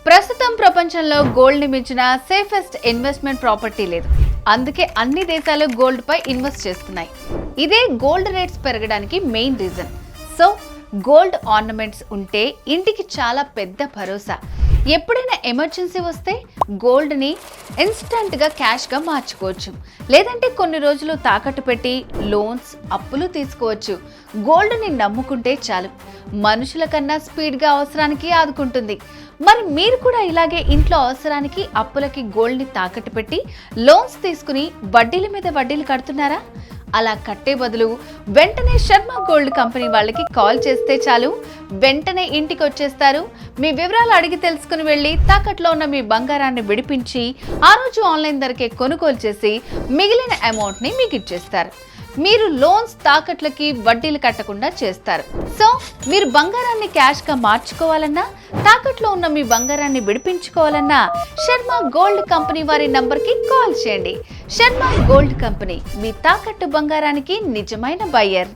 ప్రస్తుతం ప్రపంచంలో గోల్డ్ ని మించిన సేఫెస్ట్ ఇన్వెస్ట్మెంట్ ప్రాపర్టీ లేదు. అందుకే అన్ని దేశాలు గోల్డ్ పై ఇన్వెస్ట్ చేస్తున్నాయి. ఇదే గోల్డ్ రేట్స్ పెరగడానికి main reason. So gold ornaments ఉంటే ఇంటికి చాలా పెద్ద భరోసా. ఎప్పుడైనా ఎమర్జెన్సీ వస్తే గోల్డ్ని ఇన్స్టంట్గా క్యాష్గా మార్చుకోవచ్చు. లేదంటే కొన్ని రోజులు తాకట్టు పెట్టి లోన్స్, అప్పులు తీసుకోవచ్చు. గోల్డ్ని నమ్ముకుంటే చాలు, మనుషుల కన్నా స్పీడ్గా అవసరానికి ఆదుకుంటుంది. మరి మీరు కూడా ఇలాగే ఇంట్లో అవసరానికి, అప్పులకి గోల్డ్ని తాకట్టు పెట్టి లోన్స్ తీసుకుని వడ్డీల మీద వడ్డీలు కడుతున్నారా? అలా కట్టే బదులు వెంటనే శర్మ గోల్డ్ కంపెనీ వాళ్ళకి కాల్ చేస్తే చాలు, వెంటనే ఇంటికి వచ్చేస్తారు. మీ వివరాలు అడిగి తెలుసుకుని వెళ్ళి తాకట్లో ఉన్న మీ బంగారాన్ని విడిపించి ఆ రోజు ఆన్లైన్ ధరకే కొనుగోలు చేసి మిగిలిన అమౌంట్ని మీకు ఇచ్చేస్తారు. మీరు లోన్స్, తాకట్లకి వడ్డీలు కట్టకుండా చేస్తారు. సో మీరు బంగారాన్ని క్యాష్గా మార్చుకోవాలన్నా, తాకట్లో ఉన్న మీ బంగారాన్ని విడిపించుకోవాలన్నా శర్మ గోల్డ్ కంపెనీ వారి నంబర్కి కాల్ చేయండి. శర్మ గోల్డ్ కంపెనీ, మీ తాకట్టు బంగారానికి నిజమైన బయ్యర్.